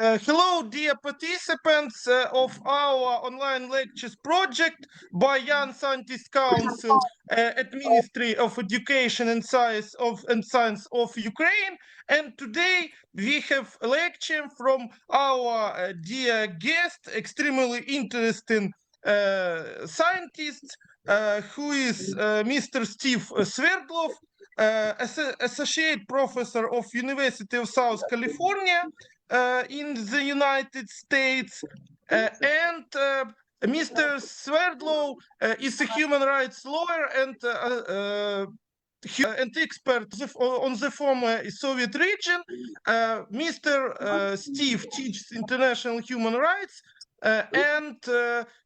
Hello, dear participants of our online lectures project by Young Scientist Council at Ministry of Education and Science of Ukraine. And today we have a lecture from our dear guest, extremely interesting scientist, who is Mr. Steve Swerdlow, Associate Professor of University of South California, in the United States, and Mr. Swerdlow is a human rights lawyer and expert on the former Soviet region. Mr. Steve teaches international human rights and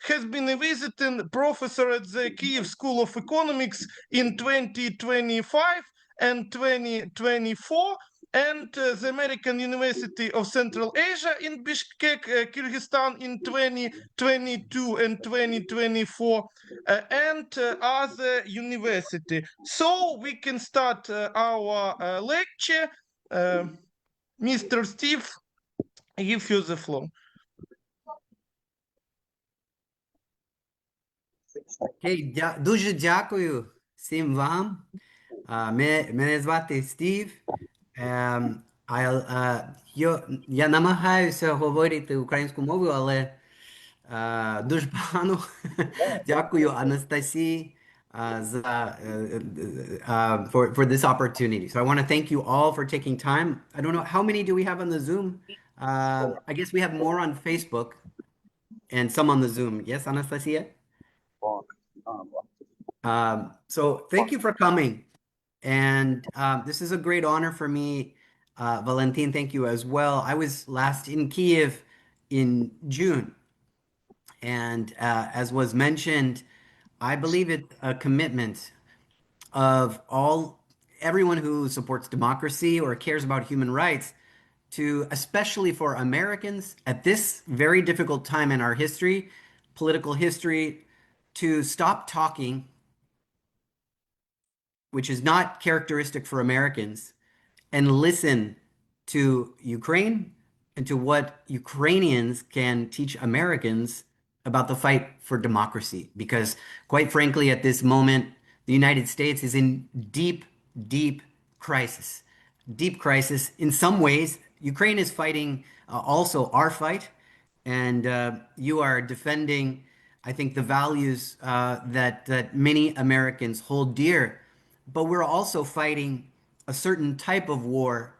has been a visiting professor at the Kyiv School of Economics in 2025 and 2024, and the American University of Central Asia in Bishkek, Kyrgyzstan in 2022 and 2024, and other university. So we can start our lecture. Mr. Steve, I give you the floor. Окей, дуже дякую всім вам. Мене звати Стів. Я намагаюся говорити українською мовою, але дуже погано. Дякую Анастасії for this opportunity. So I want to thank you all for taking time. I don't know, how many do we have on the Zoom? I guess we have more on Facebook and some on the Zoom. Yes, Anastasia? So thank you for coming. And this is a great honor for me. Valentin, thank you as well. I was last in Kyiv in June. And as was mentioned, I believe it's a commitment of everyone who supports democracy or cares about human rights to, especially for Americans at this very difficult time in our history, political history, to stop talking, which is not characteristic for Americans, and listen to Ukraine and to what Ukrainians can teach Americans about the fight for democracy. Because quite frankly, at this moment, the United States is in deep, deep crisis. Deep crisis. In some ways, Ukraine is fighting also our fight, and you are defending, I think, the values that many Americans hold dear. But we're also fighting a certain type of war,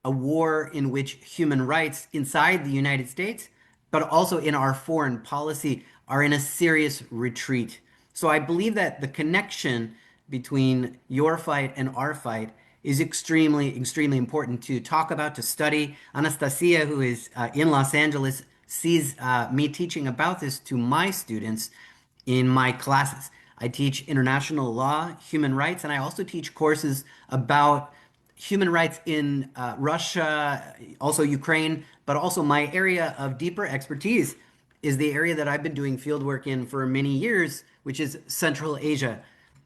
a war in which human rights inside the United States, but also in our foreign policy, are in a serious retreat. So I believe that the connection between your fight and our fight is extremely, extremely important to talk about, to study. Anastasia, who is in Los Angeles, sees me teaching about this to my students in my classes. I teach international law, human rights, and I also teach courses about human rights in Russia, also Ukraine, but also my area of deeper expertise is the area that I've been doing fieldwork in for many years, which is Central Asia.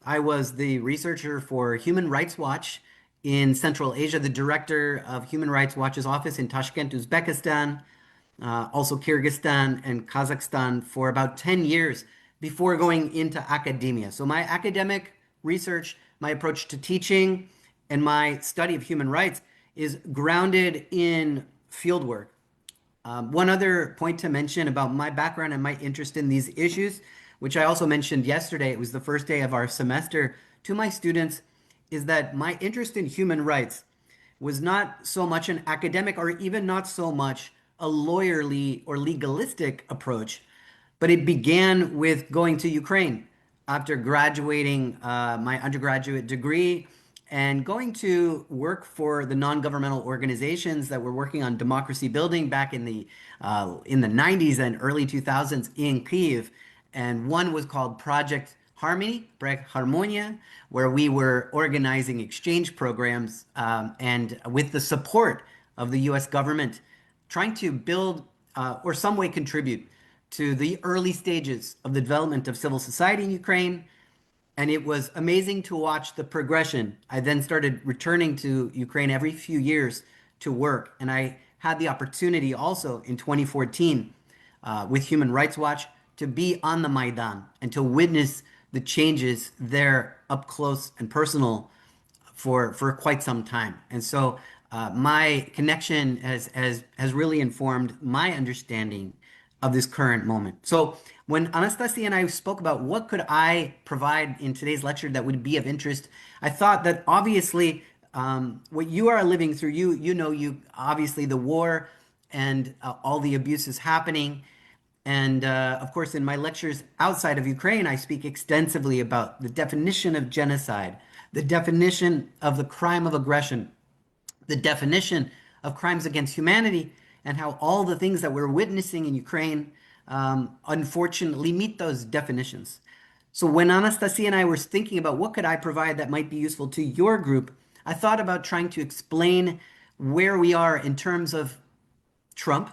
I was the researcher for Human Rights Watch in Central Asia, the director of Human Rights Watch's office in Tashkent, Uzbekistan, also Kyrgyzstan and Kazakhstan for about 10 years before going into academia. So my academic research, my approach to teaching, and my study of human rights is grounded in fieldwork. One other point to mention about my background and my interest in these issues, which I also mentioned yesterday, it was the first day of our semester, to my students, is that my interest in human rights was not so much an academic or even not so much a lawyerly or legalistic approach, but it began with going to Ukraine after graduating my undergraduate degree and going to work for the non-governmental organizations that were working on democracy building back in the 90s and early 2000s in Kyiv. And one was called Project Harmonia, where we were organizing exchange programs and with the support of the US government, trying to build or some way contribute to the early stages of the development of civil society in Ukraine. And it was amazing to watch the progression. I then started returning to Ukraine every few years to work. And I had the opportunity also in 2014 with Human Rights Watch to be on the Maidan and to witness the changes there up close and personal for quite some time. And so my connection has really informed my understanding of this current moment. So when Anastasia and I spoke about what could I provide in today's lecture that would be of interest, I thought that obviously what you are living through, you obviously the war and all the abuses happening. And of course, in my lectures outside of Ukraine, I speak extensively about the definition of genocide, the definition of the crime of aggression, the definition of crimes against humanity, and how all the things that we're witnessing in Ukraine unfortunately meet those definitions. So when Anastasia and I were thinking about what could I provide that might be useful to your group, I thought about trying to explain where we are in terms of Trump,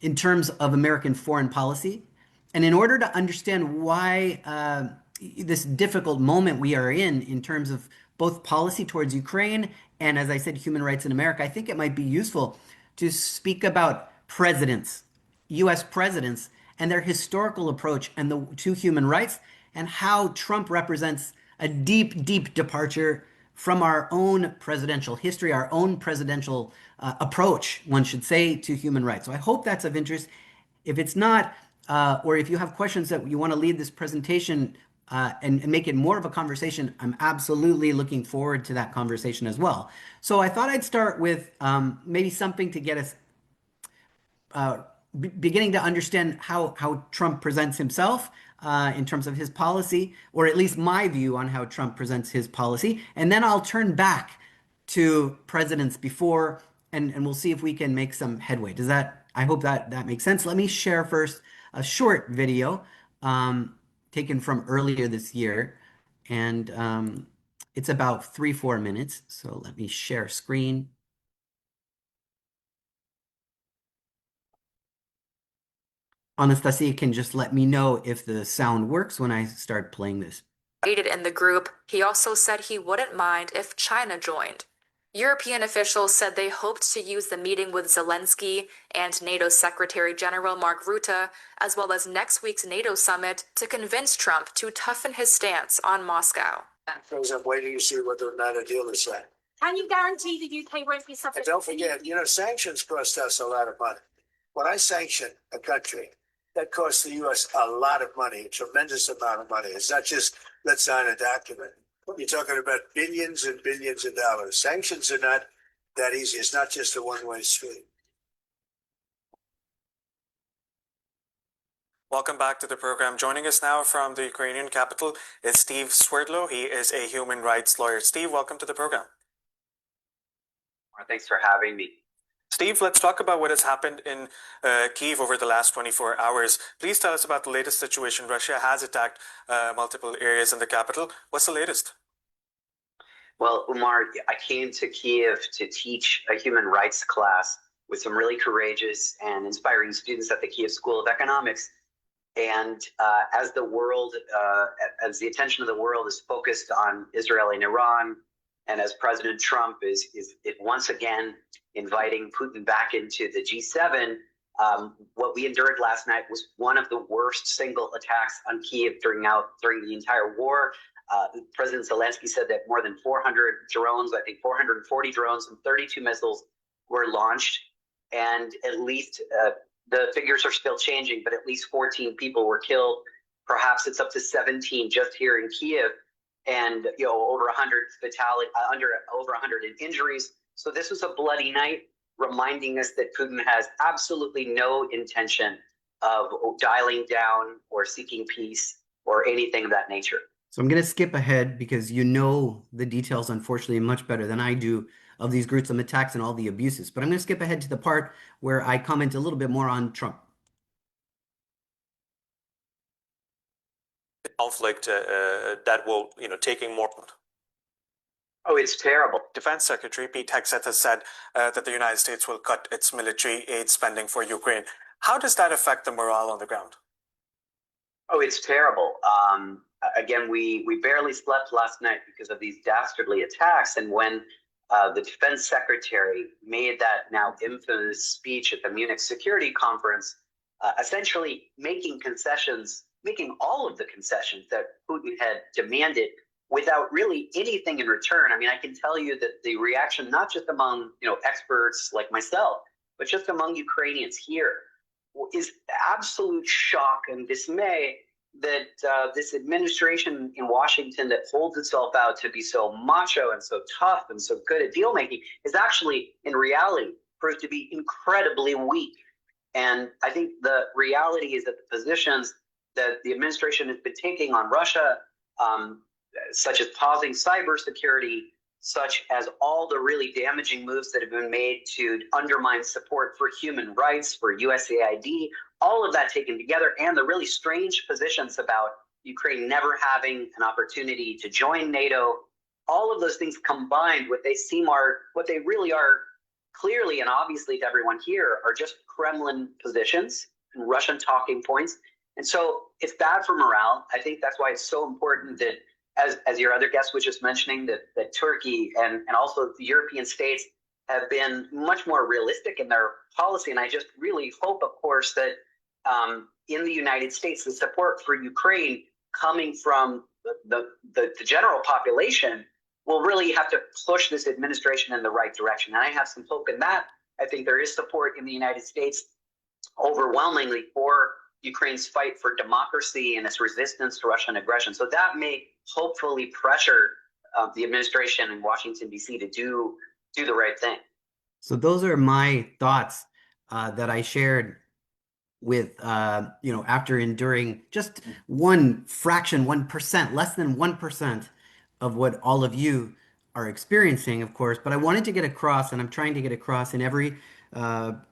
in terms of American foreign policy. And in order to understand why this difficult moment we are in terms of both policy towards Ukraine and, as I said, human rights in America, I think it might be useful to speak about presidents, US presidents, and their historical approach to human rights, and how Trump represents a deep, deep departure from our own presidential history, our own presidential approach, one should say, to human rights. So I hope that's of interest. If it's not, or if you have questions that you want to lead this presentation and make it more of a conversation, I'm absolutely looking forward to that conversation as well. So I thought I'd start with maybe something to get us beginning to understand how Trump presents himself in terms of his policy, or at least my view on how Trump presents his policy. And then I'll turn back to presidents before, and we'll see if we can make some headway. I hope that makes sense. Let me share first a short video taken from earlier this year. And it's about 3-4 minutes. So let me share screen. Anastasia can just let me know if the sound works when I start playing this. In the group, he also said he wouldn't mind if China joined. European officials said they hoped to use the meeting with Zelensky and NATO Secretary General Mark Rutte, as well as next week's NATO summit, to convince Trump to toughen his stance on Moscow. For example, wait till you see what the NATO deal is like. Can you guarantee the UK won't be subject? And don't forget, sanctions cost us a lot of money. When I sanction a country, that costs the U.S. a lot of money, a tremendous amount of money. It's not just let's sign a document. You're talking about billions and billions of dollars. Sanctions are not that easy. It's not just a one-way street. Welcome back to the program. Joining us now from the Ukrainian capital is Steve Swerdlow. He is a human rights lawyer. Steve, welcome to the program. Thanks for having me. Steve, let's talk about what has happened in Kyiv over the last 24 hours. Please tell us about the latest situation. Russia has attacked multiple areas in the capital. What's the latest? Well, Umar, I came to Kyiv to teach a human rights class with some really courageous and inspiring students at the Kyiv School of Economics. And as the attention of the world is focused on Israel and Iran, and as President Trump is once again inviting Putin back into the G7, what we endured last night was one of the worst single attacks on Kyiv during the entire war. President Zelensky said that more than 400 drones, I think 440 drones and 32 missiles were launched, and at least the figures are still changing, but at least 14 people were killed. Perhaps it's up to 17 just here in Kyiv, and over 100 over 100 injuries. So this was a bloody night, reminding us that Putin has absolutely no intention of dialing down or seeking peace or anything of that nature. So I'm going to skip ahead because you know the details, unfortunately, much better than I do of these gruesome attacks and all the abuses. But I'm going to skip ahead to the part where I comment a little bit more on Trump. Conflict that will, taking more. Oh, it's terrible. Defense Secretary Pete Hegseth has said that the United States will cut its military aid spending for Ukraine. How does that affect the morale on the ground? Oh, it's terrible. Again, we barely slept last night because of these dastardly attacks. And when the defense secretary made that now infamous speech at the Munich Security Conference, essentially making concessions, making all of the concessions that Putin had demanded without really anything in return. I mean, I can tell you that the reaction, not just among experts like myself, but just among Ukrainians here, is absolute shock and dismay that this administration in Washington that holds itself out to be so macho and so tough and so good at deal making is actually, in reality, proved to be incredibly weak. And I think the reality is that the positions that the administration has been taking on Russia, such as pausing cybersecurity, such as all the really damaging moves that have been made to undermine support for human rights, for USAID, all of that taken together, and the really strange positions about Ukraine never having an opportunity to join NATO, all of those things combined, what they really are clearly and obviously to everyone here are just Kremlin positions and Russian talking points. And so it's bad for morale. I think that's why it's so important that, as your other guest was just mentioning, that Turkey and also the European states have been much more realistic in their policy. And I just really hope, of course, that in the United States, the support for Ukraine coming from the general population will really have to push this administration in the right direction. And I have some hope in that. I think there is support in the United States overwhelmingly for Ukraine's fight for democracy and its resistance to Russian aggression. So that may hopefully pressure the administration in Washington, D.C. to do the right thing. So those are my thoughts that I shared with, after enduring just 1%, less than 1% of what all of you are experiencing, of course. But I wanted to get across, and I'm trying to get across in every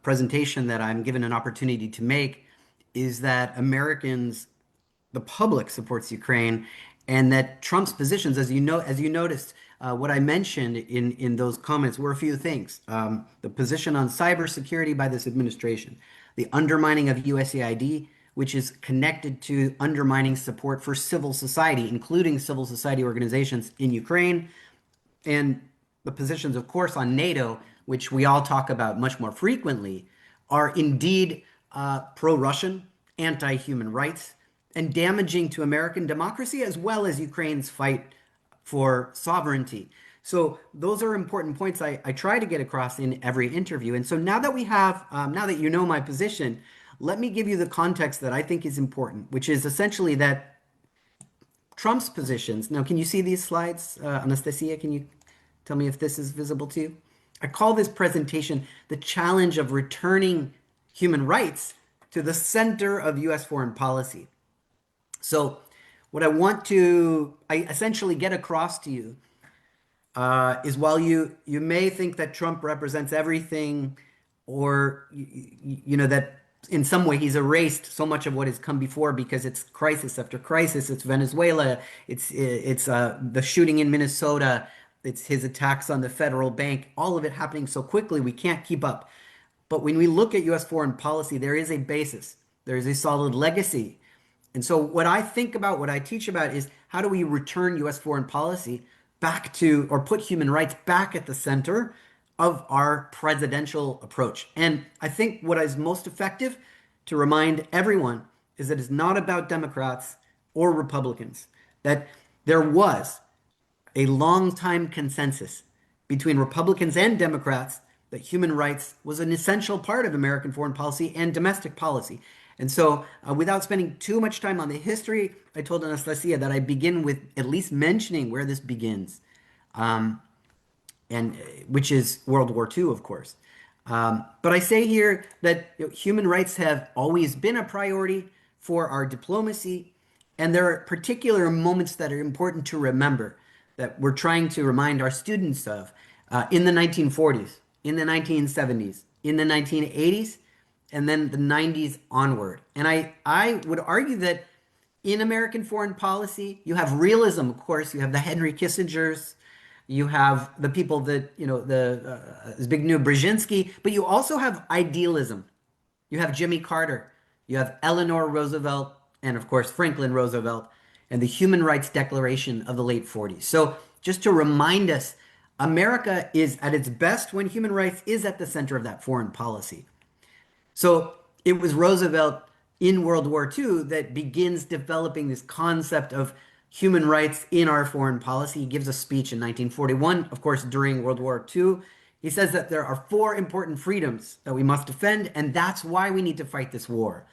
presentation that I'm given an opportunity to make, is that Americans, the public, supports Ukraine, and that Trump's positions, as you noticed, what I mentioned in those comments were a few things. The position on cybersecurity by this administration, the undermining of USAID, which is connected to undermining support for civil society, including civil society organizations in Ukraine, and the positions, of course, on NATO, which we all talk about much more frequently, are indeed pro-Russian, anti-human rights, and damaging to American democracy, as well as Ukraine's fight for sovereignty. So those are important points I try to get across in every interview. And so now that we have, now that you know my position, let me give you the context that I think is important, which is essentially that Trump's positions. Now, can you see these slides? Anastasia, can you tell me if this is visible to you? I call this presentation the challenge of returning human rights to the center of U.S. foreign policy. So what I essentially get across to you is, while you may think that Trump represents everything, or that in some way he's erased so much of what has come before because it's crisis after crisis. It's Venezuela, it's the shooting in Minnesota, it's his attacks on the federal bank, all of it happening so quickly we can't keep up. But when we look at U.S. foreign policy, there is a basis, there is a solid legacy. And so what I think about, what I teach about, is how do we return U.S. foreign policy back to, or put human rights back at the center of our presidential approach. And I think what is most effective to remind everyone is that it's not about Democrats or Republicans, that there was a long-time consensus between Republicans and Democrats that human rights was an essential part of American foreign policy and domestic policy. And so without spending too much time on the history, I told Anastasia that I begin with at least mentioning where this begins, and which is World War II, of course. But I say here that human rights have always been a priority for our diplomacy, and there are particular moments that are important to remember that we're trying to remind our students of in the 1940s, in the 1970s, in the 1980s, and then the 90s onward. And I would argue that in American foreign policy, you have realism, of course. You have the Henry Kissingers, you have the people that, Zbigniew Brzezinski, but you also have idealism. You have Jimmy Carter, you have Eleanor Roosevelt, and of course, Franklin Roosevelt, and the Human Rights Declaration of the late 40s. So just to remind us America is at its best when human rights is at the center of that foreign policy. So it was Roosevelt in World War II that begins developing this concept of human rights in our foreign policy. He gives a speech in 1941, of course, during World War II. He says that there are 4 important freedoms that we must defend, and that's why we need to fight this war.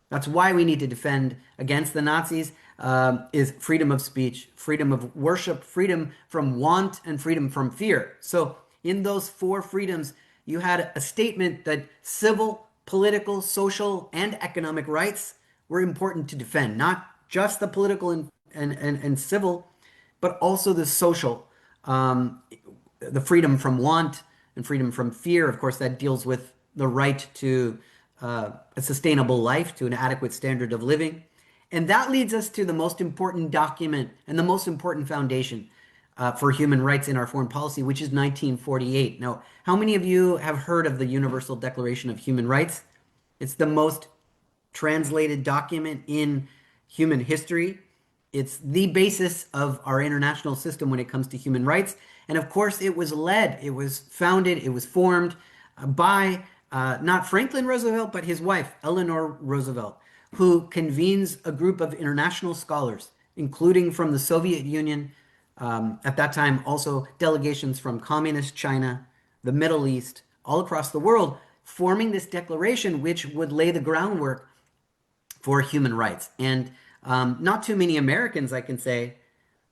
That's why we need to defend against the Nazis, is freedom of speech, freedom of worship, freedom from want, and freedom from fear. So in those 4 freedoms, you had a statement that civil, political, social, and economic rights were important to defend, not just the political and civil, but also the social, the freedom from want and freedom from fear. Of course, that deals with the right to a sustainable life, to an adequate standard of living. And that leads us to the most important document and the most important foundation for human rights in our foreign policy, which is 1948. Now, how many of you have heard of the Universal Declaration of Human Rights? It's the most translated document in human history. It's the basis of our international system when it comes to human rights. And of course, it was led, it was founded, it was formed by not Franklin Roosevelt, but his wife, Eleanor Roosevelt, who convenes a group of international scholars, including from the Soviet Union, at that time also delegations from communist China, the Middle East, all across the world, forming this declaration which would lay the groundwork for human rights. And not too many Americans, I can say,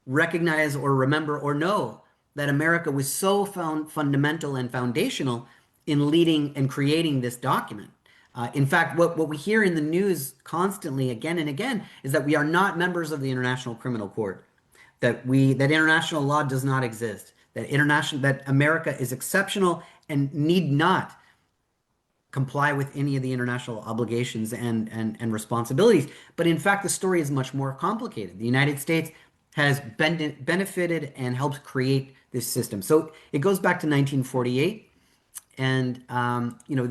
recognize or remember or know that America was so fundamental and foundational in leading and creating this document. In fact, what we hear in the news constantly, again and again, is that we are not members of the International Criminal Court, that international law does not exist, that America is exceptional and need not comply with any of the international obligations and responsibilities. But in fact, the story is much more complicated. The United States has benefited and helped create this system. So it goes back to 1948. And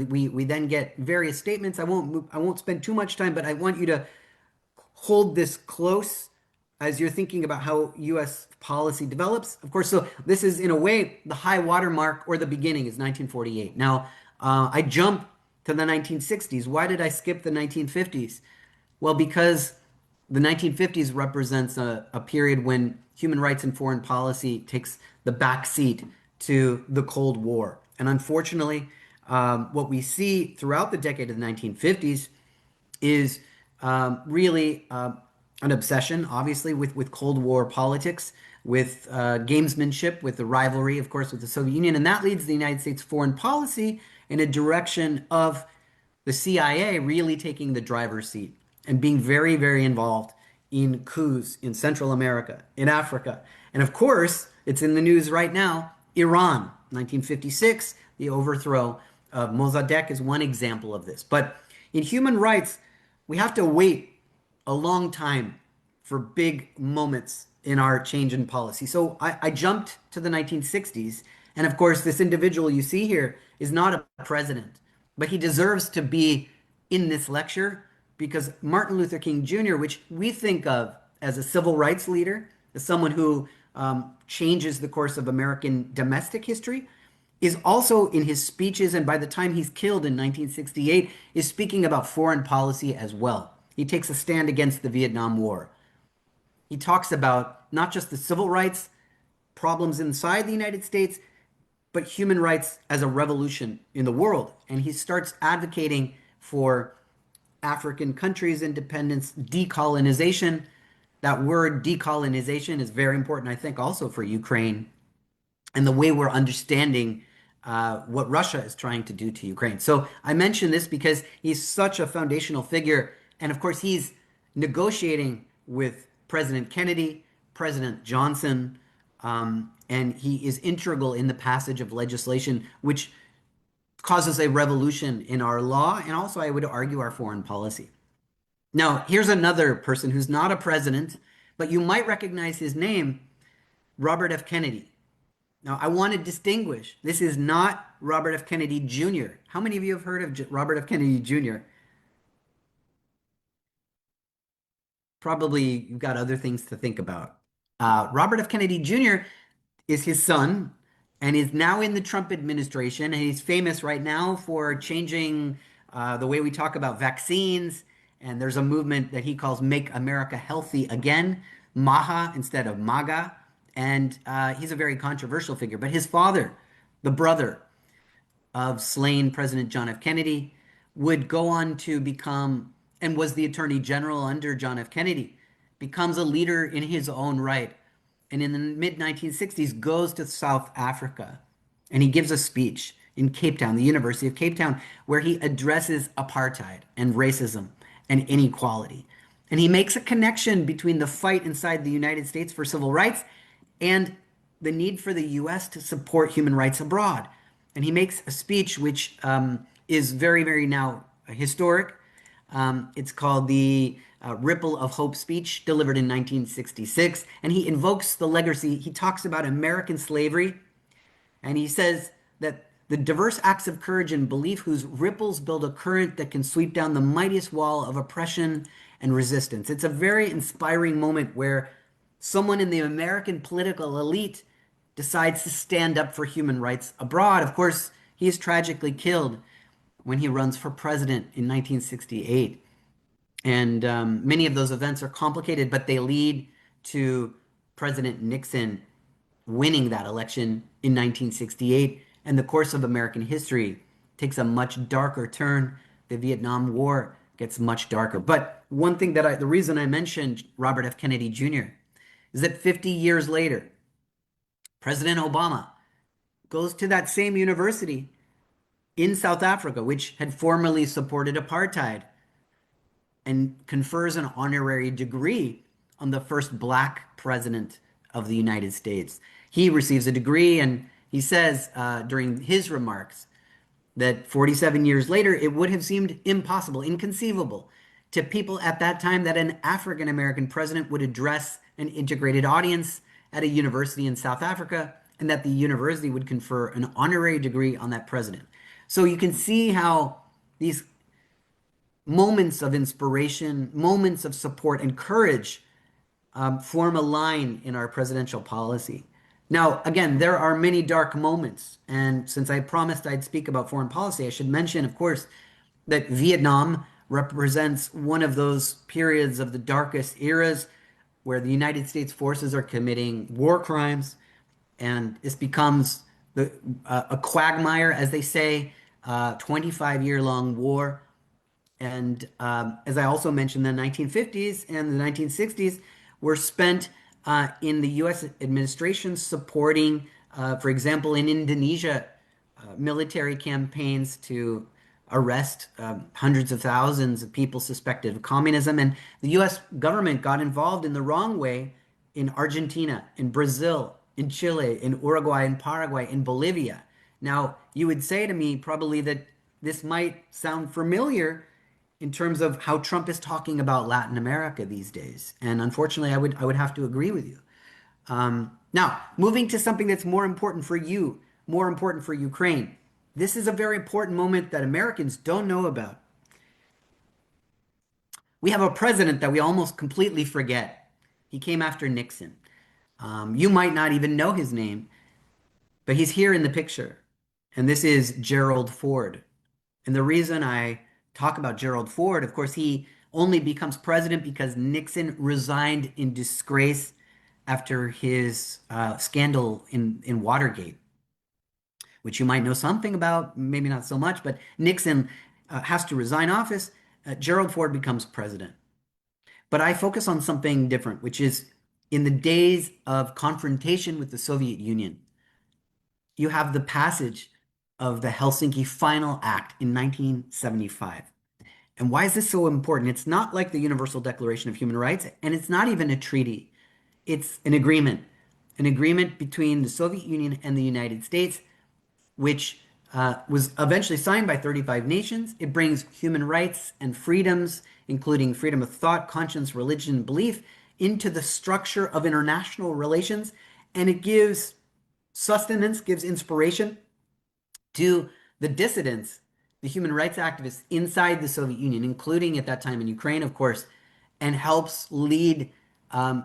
we then get various statements. I won't spend too much time, but I want you to hold this close as you're thinking about how U.S. policy develops. Of course, so this is in a way the high water mark, or the beginning is 1948. Now, I jump to the 1960s. Why did I skip the 1950s? Well, because the 1950s represents a period when human rights and foreign policy takes the back seat to the Cold War. And unfortunately, what we see throughout the decade of the 1950s is really an obsession, obviously, with Cold War politics, with gamesmanship, with the rivalry, of course, with the Soviet Union. And that leads the United States foreign policy in a direction of the CIA really taking the driver's seat and being very, very involved in coups in Central America, in Africa. And of course, it's in the news right now, Iran. 1956, the overthrow of Mossadegh is one example of this. But in human rights, we have to wait a long time for big moments in our change in policy. So I jumped to the 1960s. And of course, this individual you see here is not a president, but he deserves to be in this lecture because Martin Luther King Jr., which we think of as a civil rights leader, as someone who changes the course of American domestic history, is also in his speeches, and by the time he's killed in 1968, is speaking about foreign policy as well. He takes a stand against the Vietnam War. He talks about not just the civil rights problems inside the United States, but human rights as a revolution in the world. And he starts advocating for African countries' independence, decolonization. That word decolonization is very important, I think, also for Ukraine and the way we're understanding what Russia is trying to do to Ukraine. So I mention this because he's such a foundational figure. And of course, he's negotiating with President Kennedy, President Johnson, and he is integral in the passage of legislation, which causes a revolution in our law and also, I would argue, our foreign policy. Now, here's another person who's not a president, but you might recognize his name, Robert F. Kennedy. Now, I want to distinguish, this is not Robert F. Kennedy Jr. How many of you have heard of Robert F. Kennedy Jr.? Probably you've got other things to think about. Robert F. Kennedy Jr. is his son, and is now in the Trump administration. And he's famous right now for changing the way we talk about vaccines. And there's a movement that he calls Make America Healthy Again, MAHA instead of MAGA. And he's a very controversial figure. But his father, the brother of slain President John F. Kennedy, would go on to become, and was the Attorney General under John F. Kennedy, becomes a leader in his own right. And in the mid-1960s goes to South Africa. And he gives a speech in Cape Town, the University of Cape Town, where he addresses apartheid and racism and inequality. And he makes a connection between the fight inside the United States for civil rights and the need for the US to support human rights abroad. And he makes a speech which is very, very now historic. It's called the Ripple of Hope speech, delivered in 1966. And he invokes the legacy. He talks about American slavery. And he says that the diverse acts of courage and belief whose ripples build a current that can sweep down the mightiest wall of oppression and resistance. It's a very inspiring moment where someone in the American political elite decides to stand up for human rights abroad. Of course, he is tragically killed when he runs for president in 1968. And many of those events are complicated, but they lead to President Nixon winning that election in 1968. And the course of American history takes a much darker turn. The Vietnam War gets much darker. But one thing that the reason I mentioned Robert F. Kennedy Jr. is that 50 years later, President Obama goes to that same university in South Africa, which had formerly supported apartheid, and confers an honorary degree on the first Black president of the United States. He receives a degree, and he says during his remarks that 47 years later, it would have seemed impossible, inconceivable to people at that time that an African-American president would address an integrated audience at a university in South Africa, and that the university would confer an honorary degree on that president. So you can see how these moments of inspiration, moments of support and courage form a line in our presidential policy. Now, again, there are many dark moments. And since I promised I'd speak about foreign policy, I should mention, of course, that Vietnam represents one of those periods of the darkest eras where the United States forces are committing war crimes. And this becomes a quagmire, as they say, 25-year-long war. And as I also mentioned, the 1950s and the 1960s were spent in the U.S. administration supporting, for example, in Indonesia, military campaigns to arrest hundreds of thousands of people suspected of communism. And the U.S. government got involved in the wrong way in Argentina, in Brazil, in Chile, in Uruguay, in Paraguay, in Bolivia. Now, you would say to me probably that this might sound familiar in terms of how Trump is talking about Latin America these days. And unfortunately, I would have to agree with you. Now, moving to something that's more important for you, more important for Ukraine. This is a very important moment that Americans don't know about. We have a president that we almost completely forget. He came after Nixon. You might not even know his name, but he's here in the picture. And this is Gerald Ford. And the reason I talk about Gerald Ford, of course, he only becomes president because Nixon resigned in disgrace after his scandal in Watergate, which you might know something about, maybe not so much, but Nixon has to resign office. Gerald Ford becomes president. But I focus on something different, which is in the days of confrontation with the Soviet Union, you have the passage of the Helsinki Final Act in 1975. And why is this so important? It's not like the Universal Declaration of Human Rights, and it's not even a treaty. It's an agreement between the Soviet Union and the United States, which was eventually signed by 35 nations. It brings human rights and freedoms, including freedom of thought, conscience, religion, and belief, into the structure of international relations. And it gives sustenance, gives inspiration to the dissidents, the human rights activists inside the Soviet Union, including at that time in Ukraine, of course, and helps lead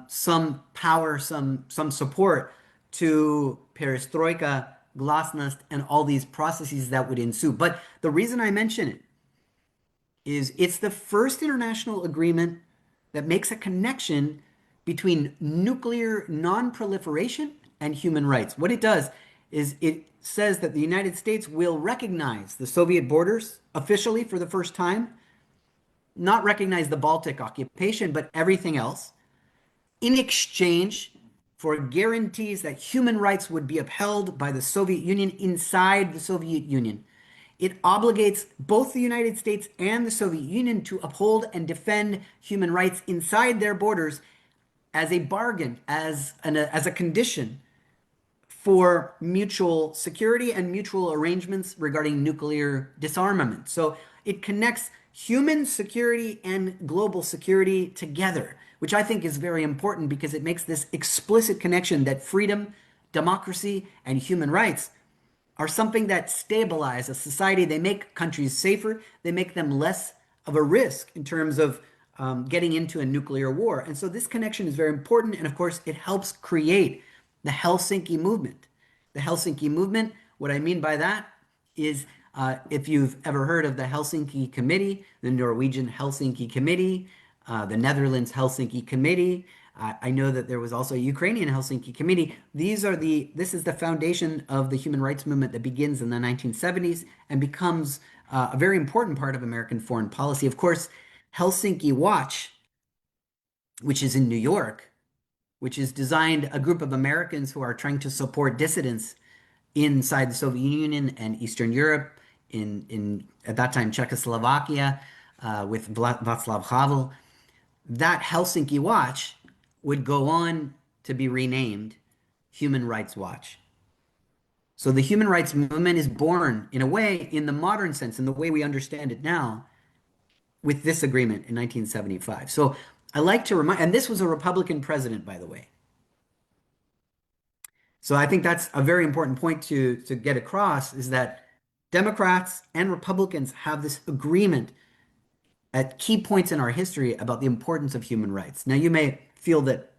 some power, some support to perestroika glasnost, and all these processes that would ensue. But the reason I mention it is it's the first international agreement that makes a connection between nuclear non-proliferation and human rights. What it does is it says that the United States will recognize the Soviet borders officially for the first time, not recognize the Baltic occupation, but everything else, in exchange for guarantees that human rights would be upheld by the Soviet Union inside the Soviet Union. It obligates both the United States and the Soviet Union to uphold and defend human rights inside their borders as a bargain, as a condition for mutual security and mutual arrangements regarding nuclear disarmament. So it connects human security and global security together, which I think is very important because it makes this explicit connection that freedom, democracy, and human rights are something that stabilize a society. They make countries safer. They make them less of a risk in terms of getting into a nuclear war. And so this connection is very important. And of course, it helps create the Helsinki movement. The Helsinki movement, what I mean by that is if you've ever heard of the Helsinki Committee, the Norwegian Helsinki Committee, the Netherlands Helsinki Committee, I know that there was also a Ukrainian Helsinki Committee. This is the foundation of the human rights movement that begins in the 1970s and becomes a very important part of American foreign policy. Of course, Helsinki Watch, which is in New York, which is designed a group of Americans who are trying to support dissidents inside the Soviet Union and Eastern Europe, in at that time Czechoslovakia, with Václav Havel. That Helsinki Watch would go on to be renamed Human Rights Watch. So the human rights movement is born, in a way, in the modern sense, in the way we understand it now, with this agreement in 1975. So I like to remind, and this was a Republican president, by the way. So I think that's a very important point to get across, is that Democrats and Republicans have this agreement at key points in our history about the importance of human rights. Now, you may feel that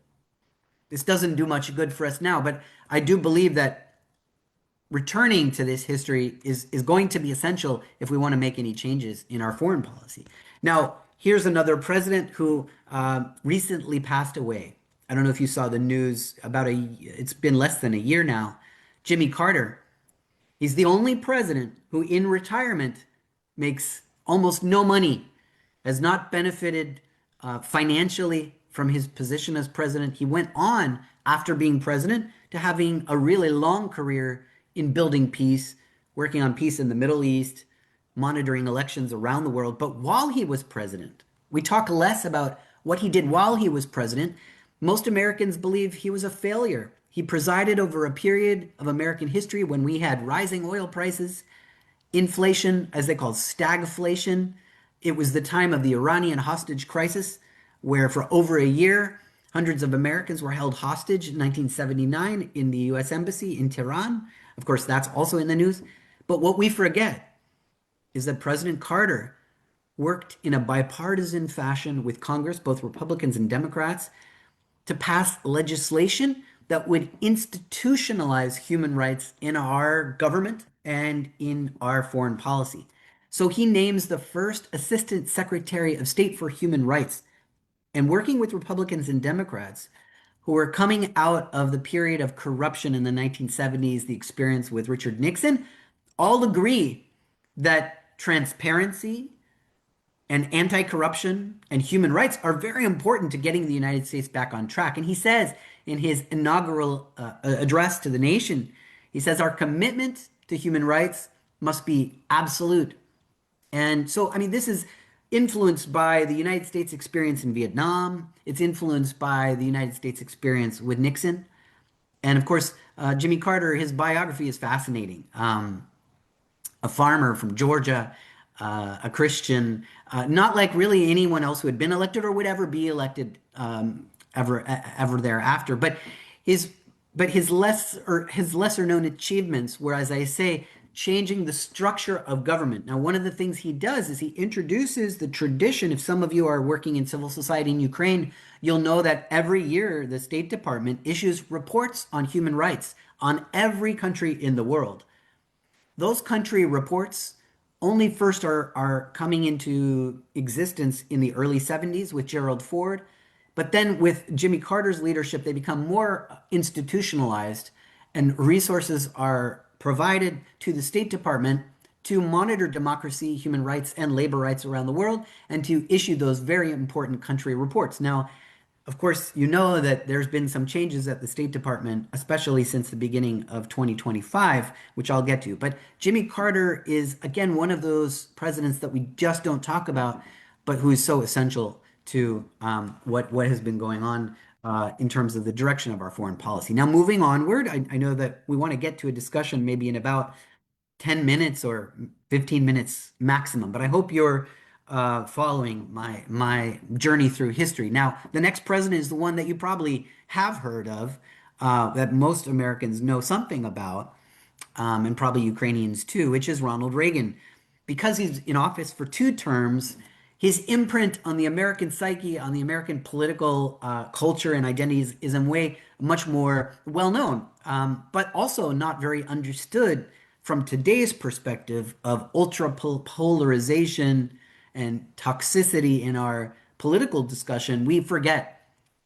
this doesn't do much good for us now, but I do believe that returning to this history is going to be essential if we want to make any changes in our foreign policy. Now, here's another president who recently passed away. I don't know if you saw the news it's been less than a year now. Jimmy Carter. He's the only president who in retirement makes almost no money, has not benefited financially from his position as president. He went on, after being president, to having a really long career in building peace, working on peace in the Middle East, monitoring elections around the world. But while he was president, we talk less about what he did while he was president. Most Americans believe he was a failure. He presided over a period of American history when we had rising oil prices, inflation, as they call stagflation. It was the time of the Iranian hostage crisis, where for over a year, hundreds of Americans were held hostage in 1979 in the U.S. Embassy in Tehran. Of course, that's also in the news. But what we forget is that President Carter worked in a bipartisan fashion with Congress, both Republicans and Democrats, to pass legislation that would institutionalize human rights in our government and in our foreign policy. So he names the first Assistant Secretary of State for Human Rights, and working with Republicans and Democrats who were coming out of the period of corruption in the 1970s, the experience with Richard Nixon, all agree that transparency and anti-corruption and human rights are very important to getting the United States back on track. And he says in his inaugural address to the nation, he says, our commitment to human rights must be absolute. And so, I mean, this is influenced by the United States experience in Vietnam. It's influenced by the United States experience with Nixon. And of course, Jimmy Carter, his biography is fascinating. A farmer from Georgia, a Christian, not like really anyone else who had been elected or would ever be elected ever thereafter. But his lesser known achievements were, as I say, changing the structure of government. Now, one of the things he does is he introduces the tradition. If some of you are working in civil society in Ukraine, you'll know that every year the State Department issues reports on human rights on every country in the world. Those country reports only first are coming into existence in the early 70s with Gerald Ford. But then with Jimmy Carter's leadership, they become more institutionalized, and resources are provided to the State Department to monitor democracy, human rights, and labor rights around the world, and to issue those very important country reports. Now, of course, you know that there's been some changes at the State Department, especially since the beginning of 2025, which I'll get to. But Jimmy Carter is, again, one of those presidents that we just don't talk about, but who is so essential to what has been going on in terms of the direction of our foreign policy. Now, moving onward, I know that we want to get to a discussion maybe in about 10 minutes or 15 minutes maximum, but I hope you're following my journey through history. Now, the next president is the one that you probably have heard of, that most Americans know something about, and probably Ukrainians too, which is Ronald Reagan. Because he's in office for 2 terms, his imprint on the American psyche, on the American political culture and identities is in a way much more well-known, but also not very understood from today's perspective of ultra-polarization and toxicity in our political discussion. We forget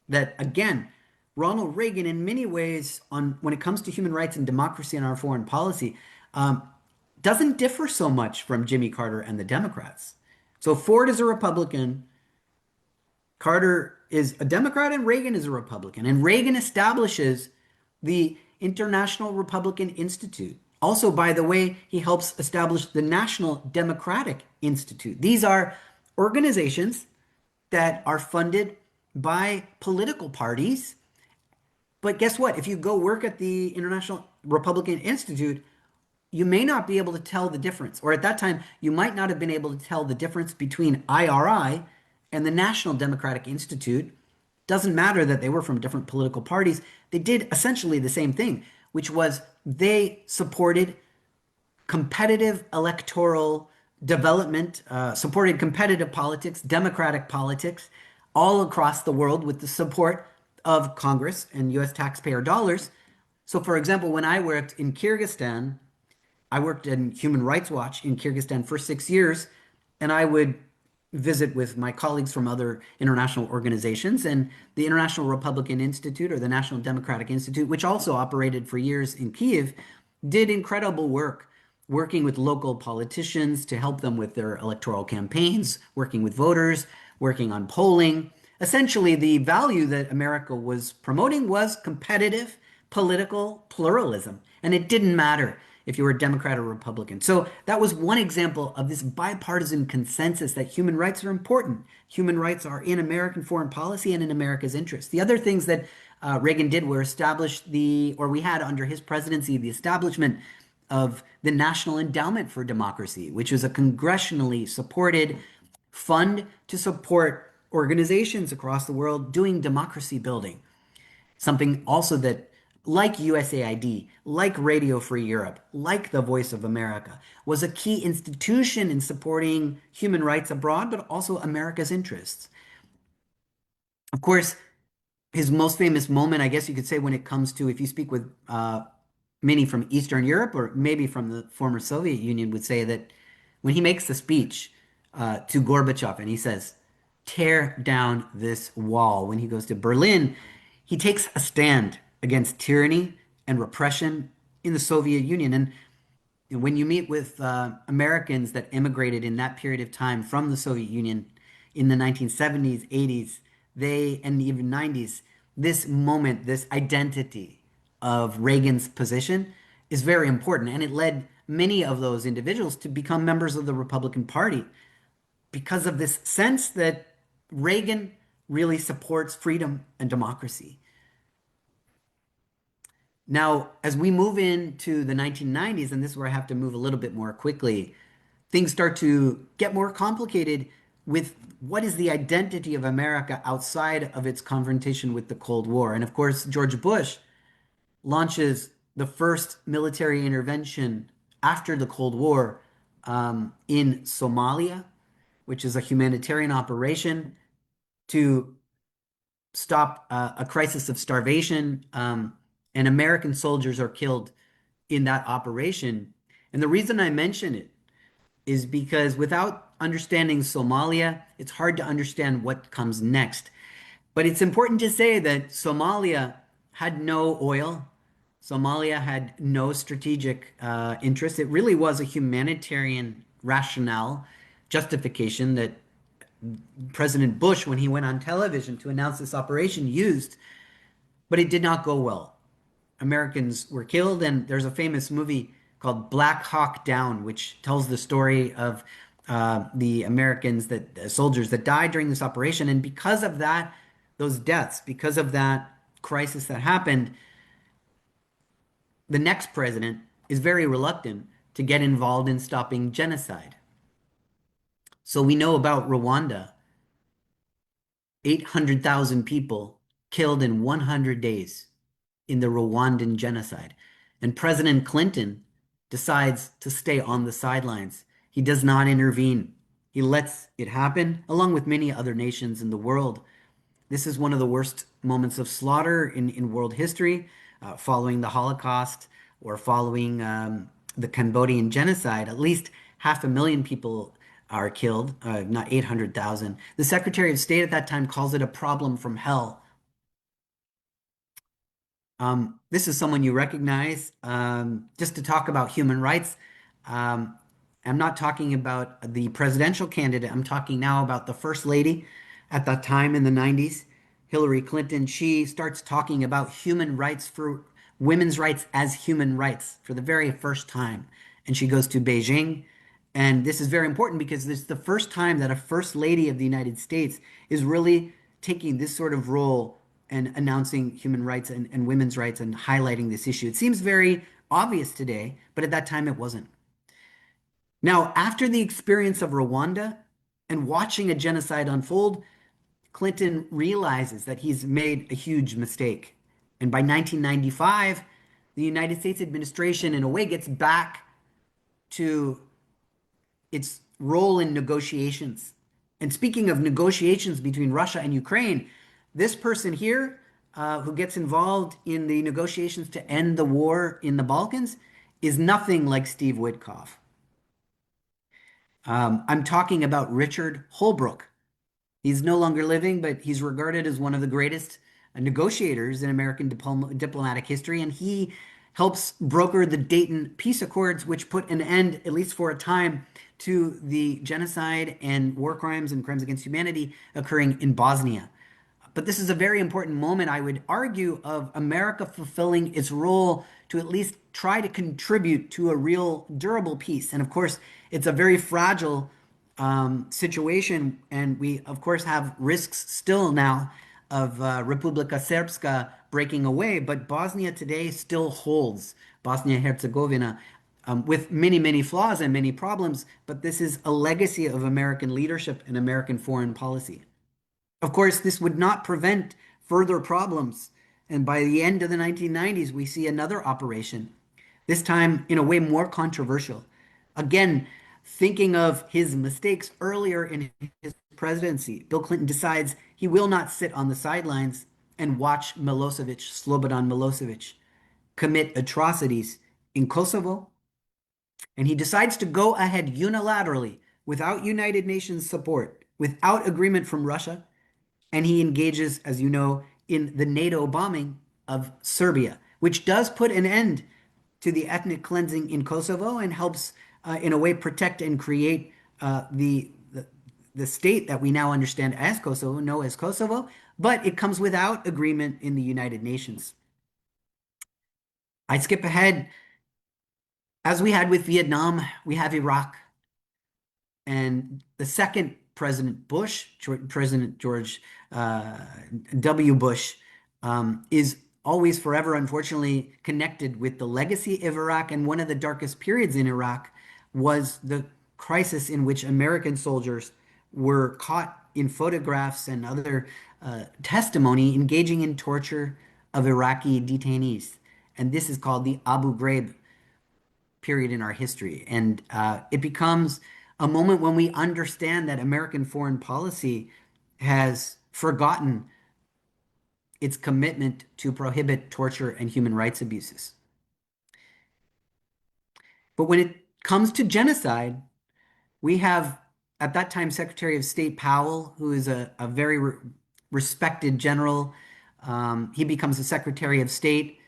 that, again, Ronald Reagan, in many ways, when it comes to human rights and democracy in our foreign policy, doesn't differ so much from Jimmy Carter and the Democrats. So Ford is a Republican, Carter is a Democrat, and Reagan is a Republican. And Reagan establishes the International Republican Institute. Also, by the way, he helps establish the National Democratic Institute. These are organizations that are funded by political parties. But guess what? If you go work at the International Republican Institute, you may not be able to tell the difference. Or at that time, you might not have been able to tell the difference between IRI and the National Democratic Institute. Doesn't matter that they were from different political parties. They did essentially the same thing, which was they supported competitive electoral development, supported competitive politics, democratic politics all across the world with the support of Congress and US taxpayer dollars. So for example, when I worked in Kyrgyzstan, I worked in Human Rights Watch in Kyrgyzstan for 6 years, and I would visit with my colleagues from other international organizations, and the International Republican Institute or the National Democratic Institute, which also operated for years in Kyiv, did incredible work, working with local politicians to help them with their electoral campaigns, working with voters, working on polling. Essentially, the value that America was promoting was competitive political pluralism, and it didn't matter if you were a Democrat or Republican. So that was one example of this bipartisan consensus that human rights are important. Human rights are in American foreign policy and in America's interest. The other things that Reagan did were establish we had under his presidency, the establishment of the National Endowment for Democracy, which was a congressionally supported fund to support organizations across the world doing democracy building. Something also that, like USAID, like Radio Free Europe, like the Voice of America, was a key institution in supporting human rights abroad, but also America's interests. Of course, his most famous moment, I guess you could say, when it comes to, if you speak with many from Eastern Europe or maybe from the former Soviet Union, would say that when he makes the speech to Gorbachev and he says, "Tear down this wall," when he goes to Berlin, he takes a stand against tyranny and repression in the Soviet Union. And when you meet with Americans that immigrated in that period of time from the Soviet Union in the 1970s, 80s, and even 90s, this moment, this identity of Reagan's position is very important. And it led many of those individuals to become members of the Republican Party because of this sense that Reagan really supports freedom and democracy. Now, as we move into the 1990s, and this is where I have to move a little bit more quickly, things start to get more complicated with what is the identity of America outside of its confrontation with the Cold War. And of course, George Bush launches the first military intervention after the Cold War in Somalia, which is a humanitarian operation to stop a crisis of starvation, and American soldiers are killed in that operation. And the reason I mention it is because without understanding Somalia, it's hard to understand what comes next. But it's important to say that Somalia had no oil. Somalia had no strategic interest. It really was a humanitarian rationale, justification that President Bush, when he went on television to announce this operation, used, but it did not go well. Americans were killed, and there's a famous movie called Black Hawk Down, which tells the story of the Americans, soldiers that died during this operation. And because of that, those deaths, because of that crisis that happened, the next president is very reluctant to get involved in stopping genocide. So we know about Rwanda, 800,000 people killed in 100 days in the Rwandan genocide. And President Clinton decides to stay on the sidelines. He does not intervene. He lets it happen, along with many other nations in the world. This is one of the worst moments of slaughter in world history, following the Holocaust or following the Cambodian genocide. At least 500,000 people are killed, not 800,000. The Secretary of State at that time calls it a problem from hell. This is someone you recognize. Just to talk about human rights, I'm not talking about the presidential candidate. I'm talking now about the First Lady at that time in the 90s, Hillary Clinton. She starts talking about human rights, for women's rights as human rights, for the very first time. And she goes to Beijing. And this is very important because this is the first time that a First Lady of the United States is really taking this sort of role and announcing human rights and women's rights and highlighting this issue. It seems very obvious today, but at that time it wasn't. Now, after the experience of Rwanda and watching a genocide unfold, Clinton realizes that he's made a huge mistake. And by 1995, the United States administration, in a way, gets back to its role in negotiations. And speaking of negotiations between Russia and Ukraine, this person here, who gets involved in the negotiations to end the war in the Balkans, is nothing like Steve Witkoff. I'm talking about Richard Holbrooke. He's no longer living, but he's regarded as one of the greatest negotiators in American diplomatic history, and he helps broker the Dayton Peace Accords, which put an end, at least for a time, to the genocide and war crimes and crimes against humanity occurring in Bosnia. But this is a very important moment, I would argue, of America fulfilling its role to at least try to contribute to a real durable peace. And of course, it's a very fragile situation, and we, of course, have risks still now of Republika Srpska breaking away, but Bosnia today still holds, Bosnia-Herzegovina, with many, many flaws and many problems, but this is a legacy of American leadership and American foreign policy. Of course, this would not prevent further problems, and by the end of the 1990s, we see another operation, this time in a way more controversial. Again, thinking of his mistakes earlier in his presidency, Bill Clinton decides he will not sit on the sidelines and watch Milosevic, Slobodan Milosevic, commit atrocities in Kosovo. And he decides to go ahead unilaterally, without United Nations support, without agreement from Russia. And he engages, as you know, in the NATO bombing of Serbia, which does put an end to the ethnic cleansing in Kosovo and helps, in a way, protect and create the state that we now understand as Kosovo, know as Kosovo, but it comes without agreement in the United Nations. I skip ahead. As we had with Vietnam, we have Iraq. And the second President Bush, President George W. Bush, is always forever, unfortunately, connected with the legacy of Iraq. And one of the darkest periods in Iraq was the crisis in which American soldiers were caught in photographs and other testimony engaging in torture of Iraqi detainees. And this is called the Abu Ghraib period in our history. And it becomes a moment when we understand that American foreign policy has forgotten its commitment to prohibit torture and human rights abuses. But when it comes to genocide, we have, at that time, Secretary of State Powell, who is a very respected general. He becomes the Secretary of State,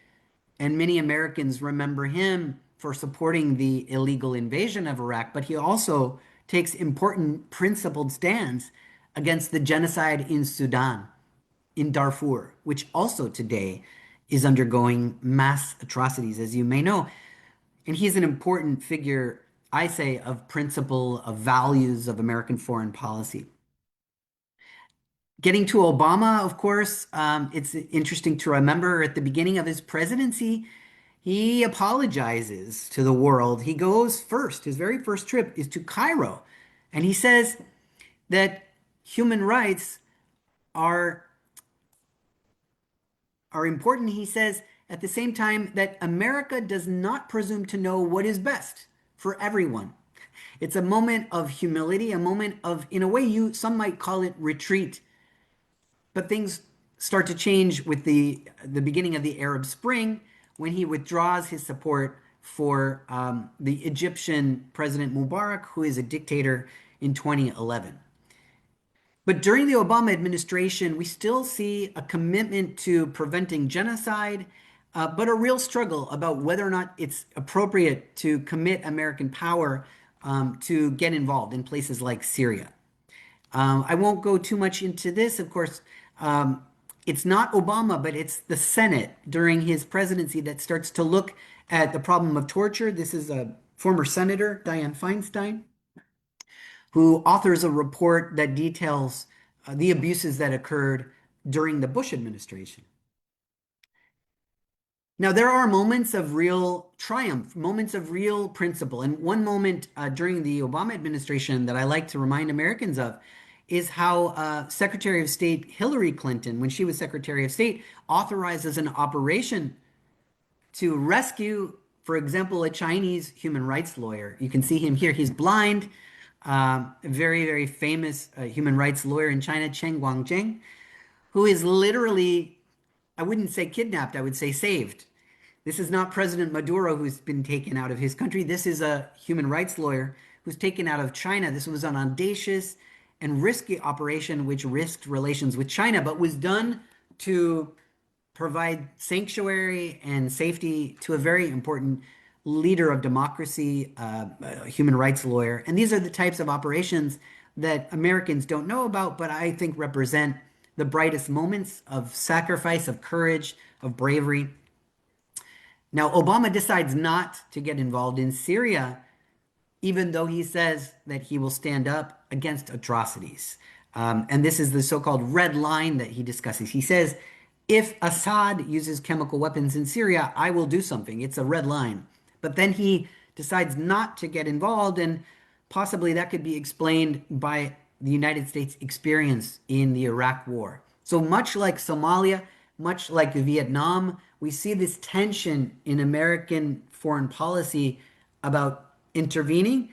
and many Americans remember him for supporting the illegal invasion of Iraq, but he also takes important principled stands against the genocide in Sudan, in Darfur, which also today is undergoing mass atrocities, as you may know. And he's an important figure, I say, of principle, of values of American foreign policy. Getting to Obama, of course, it's interesting to remember at the beginning of his presidency, he apologizes to the world. He goes first. His very first trip is to Cairo. And he says that human rights are important. He says at the same time that America does not presume to know what is best for everyone. It's a moment of humility, a moment of, in a way, some might call it retreat. But things start to change with the beginning of the Arab Spring, when he withdraws his support for the Egyptian President Mubarak, who is a dictator, in 2011. But during the Obama administration, we still see a commitment to preventing genocide, but a real struggle about whether or not it's appropriate to commit American power to get involved in places like Syria. I won't go too much into this. Of course, it's not Obama, but it's the Senate during his presidency that starts to look at the problem of torture. This is a former senator, Dianne Feinstein, who authors a report that details the abuses that occurred during the Bush administration. Now, there are moments of real triumph, moments of real principle. And one moment during the Obama administration that I like to remind Americans of is how Secretary of State Hillary Clinton, when she was Secretary of State, authorizes an operation to rescue, for example, a Chinese human rights lawyer. You can see him here. He's blind, a very, very famous human rights lawyer in China, Chen Guangzheng, who is literally, I wouldn't say kidnapped, I would say saved. This is not President Maduro who's been taken out of his country. This is a human rights lawyer who's taken out of China. This was an audacious and risky operation which risked relations with China, but was done to provide sanctuary and safety to a very important leader of democracy, a human rights lawyer. And these are the types of operations that Americans don't know about, but I think represent the brightest moments of sacrifice, of courage, of bravery. Now, Obama decides not to get involved in Syria, even though he says that he will stand up against atrocities. And this is the so-called red line that he discusses. He says, if Assad uses chemical weapons in Syria, I will do something. It's a red line. But then he decides not to get involved, and possibly that could be explained by the United States' experience in the Iraq War. So much like Somalia, much like Vietnam, we see this tension in American foreign policy about intervening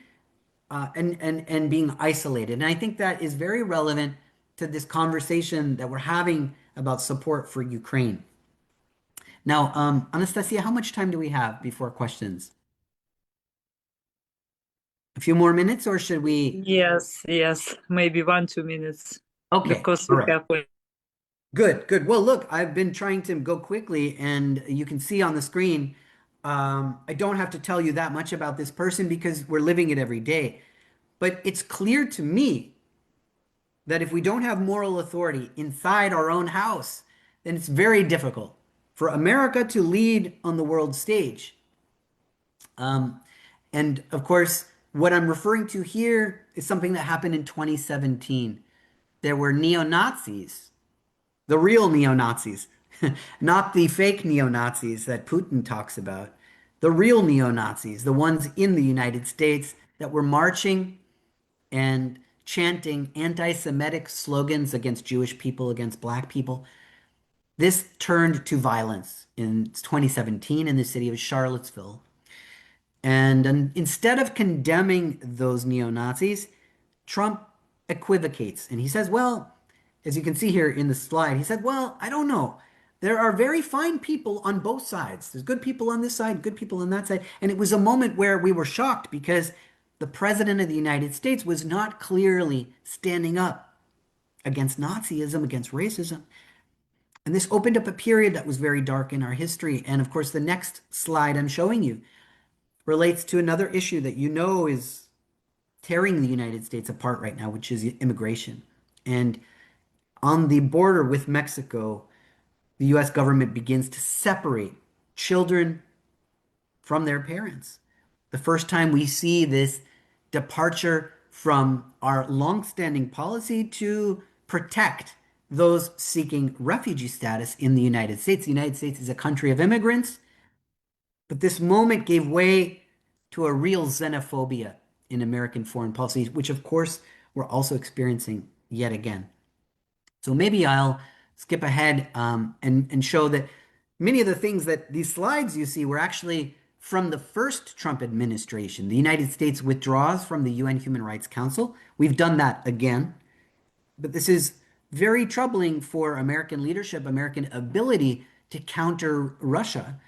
and being isolated. And I think that is very relevant to this conversation that we're having about support for Ukraine. Now, Anastasia, how much time do we have before questions? A few more minutes, or should we? Yes, maybe 1-2 minutes. Okay, Because all we right. have. Good. Well, look, I've been trying to go quickly, and you can see on the screen, I don't have to tell you that much about this person because we're living it every day. But it's clear to me that if we don't have moral authority inside our own house, then it's very difficult for America to lead on the world stage. And of course, what I'm referring to here is something that happened in 2017. There were neo-Nazis, the real neo-Nazis, not the fake neo-Nazis that Putin talks about, the real neo-Nazis, the ones in the United States that were marching and chanting anti-Semitic slogans against Jewish people, against Black people. This turned to violence in 2017 in the city of Charlottesville. And instead of condemning those neo-Nazis, Trump equivocates. And he says, well, as you can see here in the slide, he said, well, I don't know. There are very fine people on both sides. There's good people on this side, good people on that side. And it was a moment where we were shocked because the president of the United States was not clearly standing up against Nazism, against racism. And this opened up a period that was very dark in our history. And of course, the next slide I'm showing you relates to another issue that you know is tearing the United States apart right now, which is immigration. And on the border with Mexico, the US government begins to separate children from their parents. The first time we see this departure from our longstanding policy to protect those seeking refugee status in the United States. The United States is a country of immigrants, but this moment gave way to a real xenophobia in American foreign policy, which of course we're also experiencing yet again. So maybe I'll skip ahead and show that many of the things that these slides you see were actually from the first Trump administration. The United States withdraws from the UN Human Rights Council. We've done that again. But this is very troubling for American leadership, American ability to counter Russia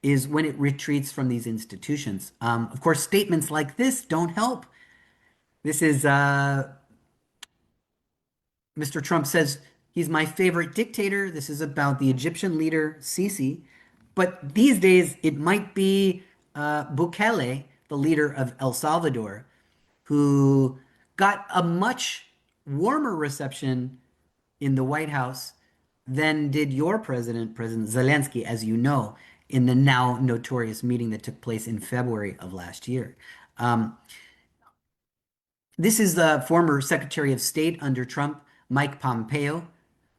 is when it retreats from these institutions. Of course, statements like this don't help. This is Mr. Trump says he's my favorite dictator. This is about the Egyptian leader Sisi. But these days, it might be Bukele, the leader of El Salvador, who got a much warmer reception in the White House than did your president, President Zelensky, as you know, in the now notorious meeting that took place in February of last year. This is the former Secretary of State under Trump, Mike Pompeo,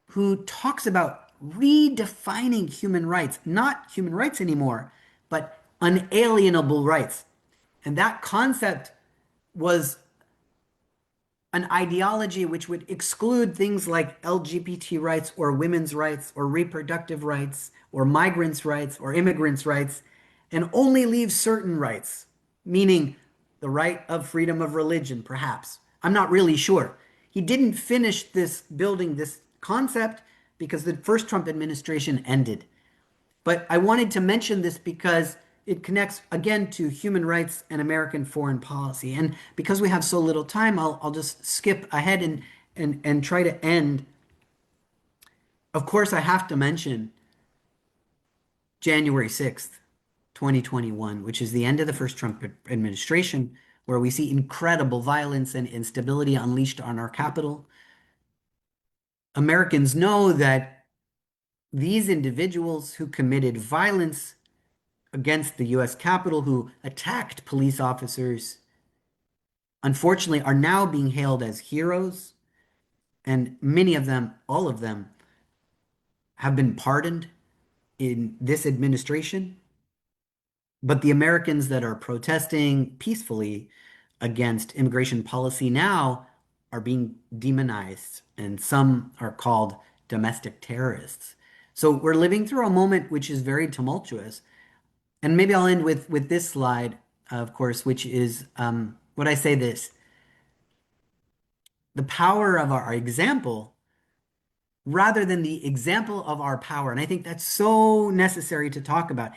who talks about redefining human rights, not human rights anymore, but unalienable rights. And that concept was an ideology which would exclude things like LGBT rights or women's rights or reproductive rights or migrants' rights or immigrants' rights, and only leave certain rights, meaning the right of freedom of religion, perhaps. I'm not really sure. He didn't finish building this concept because the first Trump administration ended. But I wanted to mention this because it connects again to human rights and American foreign policy. And because we have so little time, I'll just skip ahead and try to end. Of course, I have to mention January 6th, 2021, which is the end of the first Trump administration, where we see incredible violence and instability unleashed on our capital. Americans know that these individuals who committed violence against the US Capitol, who attacked police officers, unfortunately are now being hailed as heroes. And many of them, all of them, have been pardoned in this administration. But the Americans that are protesting peacefully against immigration policy now are being demonized, and some are called domestic terrorists. So we're living through a moment which is very tumultuous. And maybe I'll end with this slide, of course, which is what I say this. The power of our example rather than the example of our power. And I think that's so necessary to talk about.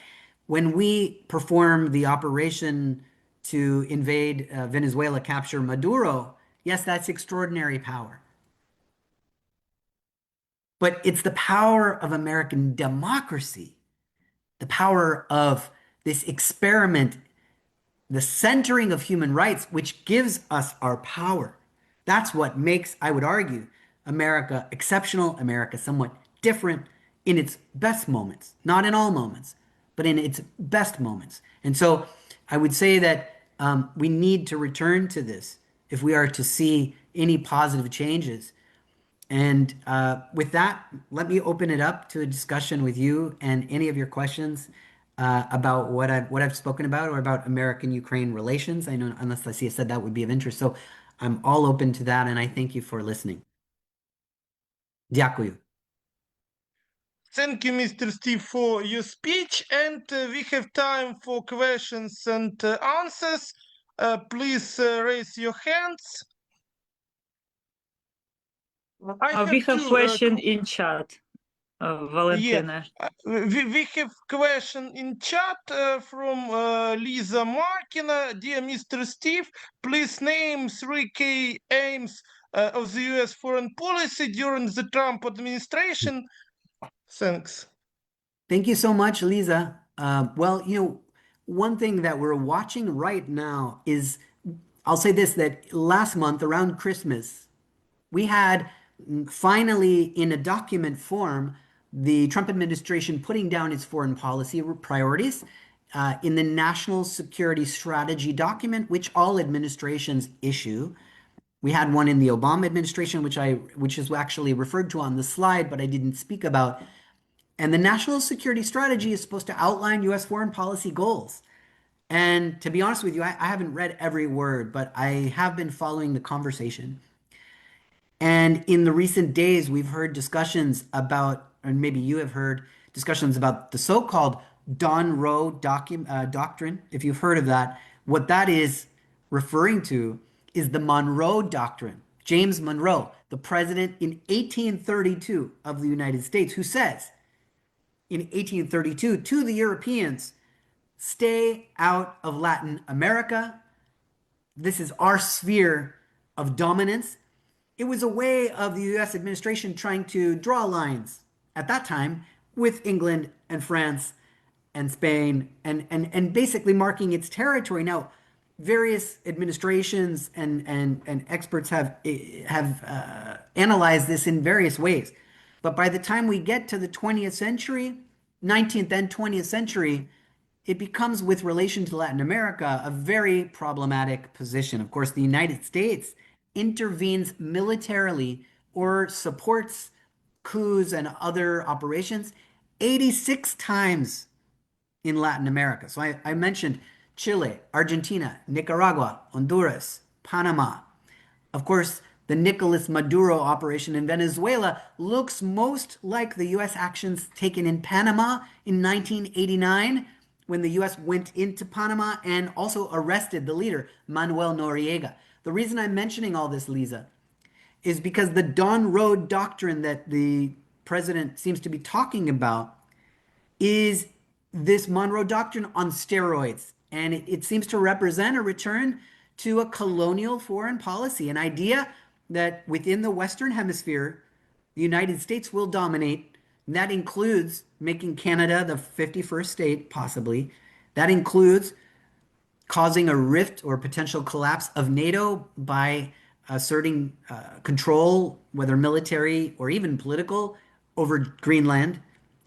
When we perform the operation to invade Venezuela, capture Maduro, yes, that's extraordinary power. But it's the power of American democracy, the power of this experiment, the centering of human rights, which gives us our power. That's what makes, I would argue, America exceptional, America somewhat different in its best moments, not in all moments, but in its best moments. And so I would say that we need to return to this if we are to see any positive changes. And with that, let me open it up to a discussion with you and any of your questions about what I've spoken about or about American-Ukraine relations. I know Anastasia said that would be of interest. So I'm all open to that, and I thank you for listening. Дякую. Thank you, Mr. Steve, for your speech. And we have time for questions and answers. Please raise your hands. We have question in chat, Valentina. We have question in chat from Lisa Markina. Dear Mr. Steve, please name 3 key aims of the US foreign policy during the Trump administration. Thanks. Thank you so much, Lisa. Well, you know, one thing that we're watching right now is, I'll say this, that last month around Christmas, we had finally in a document form, the Trump administration putting down its foreign policy priorities in the National Security Strategy document, which all administrations issue. We had one in the Obama administration, which is actually referred to on the slide, but I didn't speak about. And the National Security Strategy is supposed to outline U.S. foreign policy goals. And to be honest with you, I haven't read every word, but I have been following the conversation. And in the recent days, we've heard discussions about, or maybe you have heard discussions about the so-called Monroe Doctrine, if you've heard of that. What that is referring to is the Monroe Doctrine. James Monroe, the president in 1832 of the United States, who says in 1832 to the Europeans, stay out of Latin America. This is our sphere of dominance. It was a way of the US administration trying to draw lines at that time with England and France and Spain and basically marking its territory. Now, various administrations and experts have analyzed this in various ways. But by the time we get to the 20th century, 19th and 20th century, it becomes, with relation to Latin America, a very problematic position. Of course, the United States intervenes militarily or supports coups and other operations 86 times in Latin America. So I mentioned Chile, Argentina, Nicaragua, Honduras, Panama. Of course, the Nicolas Maduro operation in Venezuela looks most like the U.S. actions taken in Panama in 1989, when the U.S. went into Panama and also arrested the leader, Manuel Noriega. The reason I'm mentioning all this, Lisa, is because the Monroe Doctrine that the president seems to be talking about is this Monroe Doctrine on steroids. And it seems to represent a return to a colonial foreign policy, an idea that within the Western Hemisphere, the United States will dominate. And that includes making Canada the 51st state, possibly. That includes causing a rift or potential collapse of NATO by asserting control, whether military or even political, over Greenland.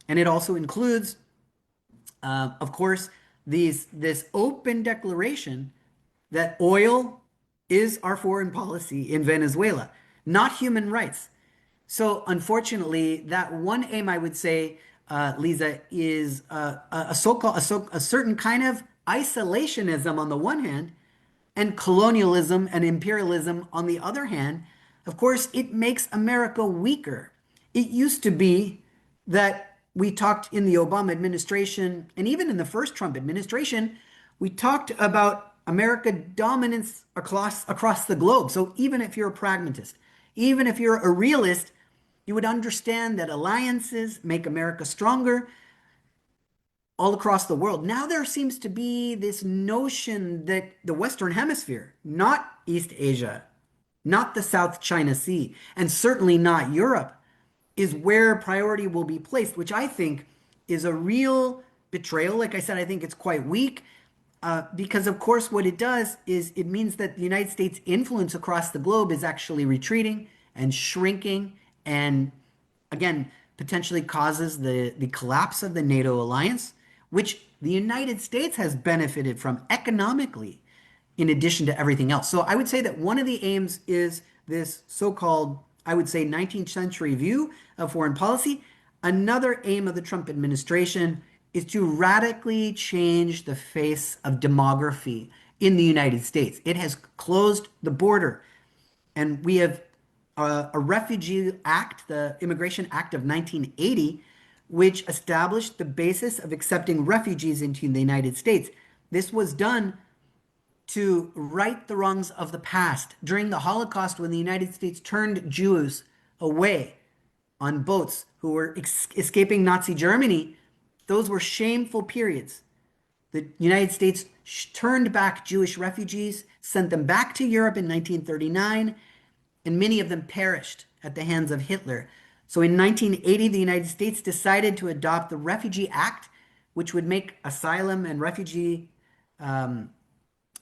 And it also includes, of course, this open declaration that oil is our foreign policy in Venezuela, not human rights. So unfortunately, that one aim, I would say, Lisa, is a certain kind of isolationism on the one hand, and colonialism and imperialism on the other hand. Of course, it makes America weaker. It used to be that we talked in the Obama administration, and even in the first Trump administration, we talked about America dominance across the globe. So even if you're a pragmatist, even if you're a realist, you would understand that alliances make America stronger all across the world. Now there seems to be this notion that the Western Hemisphere, not East Asia, not the South China Sea, and certainly not Europe, is where priority will be placed, which I think is a real betrayal. Like I said, I think it's quite weak because, of course, what it does is it means that the United States' influence across the globe is actually retreating and shrinking, and again, potentially causes the collapse of the NATO alliance, which the United States has benefited from economically, in addition to everything else. So I would say that one of the aims is this so-called, I would say, 19th century view of foreign policy. Another aim of the Trump administration is to radically change the face of demography in the United States. It has closed the border, and we have a Refugee Act, the Immigration Act of 1980, which established the basis of accepting refugees into the United States. Which established the basis of accepting refugees into the United States. This was done to right the wrongs of the past. During the Holocaust, when the United States turned Jews away on boats who were escaping Nazi Germany, those were shameful periods. The United States turned back Jewish refugees, sent them back to Europe in 1939, and many of them perished at the hands of Hitler. So in 1980, the United States decided to adopt the Refugee Act, which would make asylum and refugee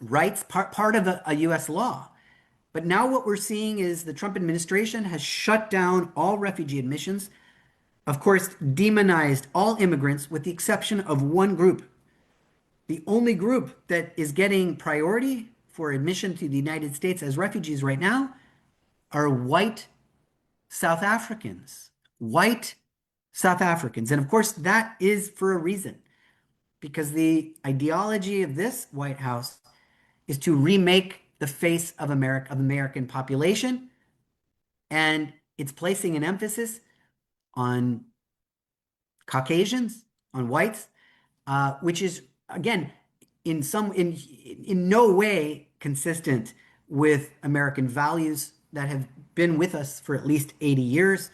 rights part of a U.S. law. But now what we're seeing is the Trump administration has shut down all refugee admissions, of course, demonized all immigrants with the exception of one group. The only group that is getting priority for admission to the United States as refugees right now are white South Africans. White South Africans. And of course, that is for a reason. Because the ideology of this White House is to remake the face of America, of American population. And it's placing an emphasis on Caucasians, on whites, which is, again, in no way consistent with American values that have been with us for at least 80 years.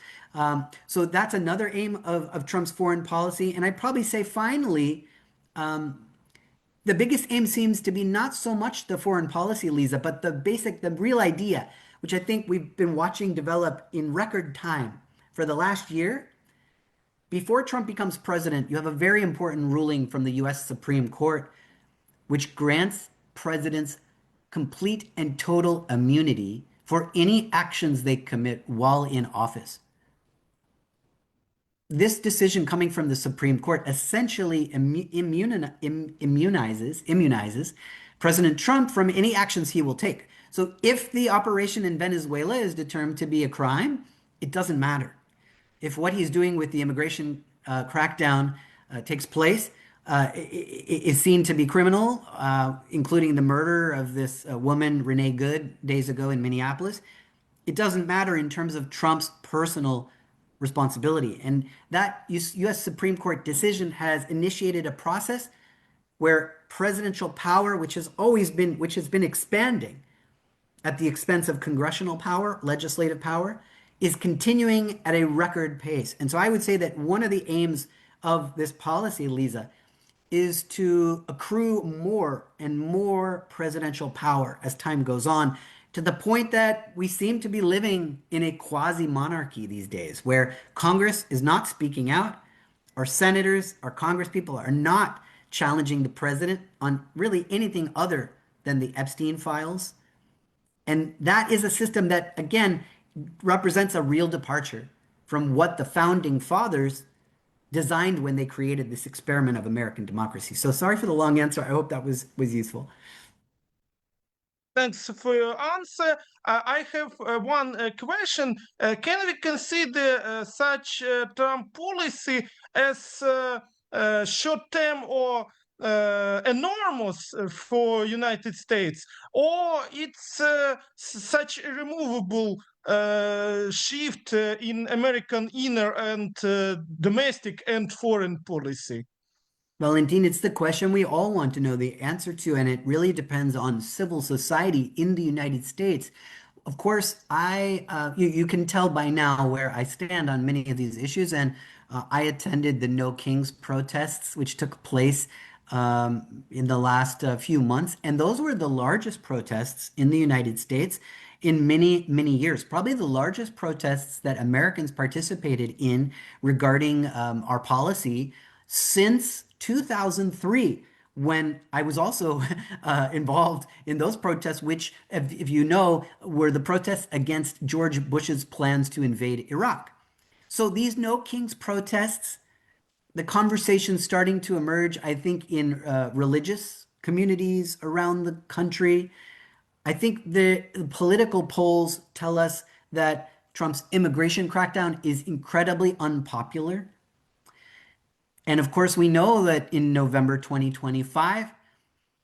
So that's another aim of Trump's foreign policy. And I'd probably say, finally, the biggest aim seems to be not so much the foreign policy, Lisa, but the real idea, which I think we've been watching develop in record time for the last year. Before Trump becomes president, you have a very important ruling from the US Supreme Court, which grants presidents complete and total immunity for any actions they commit while in office. This decision coming from the Supreme Court essentially immunizes President Trump from any actions he will take. So if the operation in Venezuela is determined to be a crime, it doesn't matter. If what he's doing with the immigration crackdown takes place, is seen to be criminal, including the murder of this woman, Renee Good, days ago in Minneapolis, it doesn't matter in terms of Trump's personal responsibility. And that US Supreme Court decision has initiated a process where presidential power, which has been expanding at the expense of congressional power, legislative power, is continuing at a record pace. And so I would say that one of the aims of this policy, Lisa, is to accrue more and more presidential power as time goes on, to the point that we seem to be living in a quasi-monarchy these days, where Congress is not speaking out, our senators, our Congress people are not challenging the president on really anything other than the Epstein files. And that is a system that, again, represents a real departure from what the founding fathers designed when they created this experiment of American democracy. So sorry for the long answer. I hope that was useful. Thanks for your answer. I have one question. Can we consider such Trump policy as short-term or enormous for United States, or it's such a removable shift in American inner and domestic and foreign policy? Valentin, it's the question we all want to know the answer to, and it really depends on civil society in the United States. Of course, you can tell by now where I stand on many of these issues, and I attended the No Kings protests, which took place in the last few months, and those were the largest protests in the United States in many, many years. Probably the largest protests that Americans participated in regarding our policy since 2003, when I was also involved in those protests, which, if you know, were the protests against George Bush's plans to invade Iraq. So these No Kings protests, the conversation starting to emerge, I think, in religious communities around the country. I think the political polls tell us that Trump's immigration crackdown is incredibly unpopular. And of course, we know that in November 2025,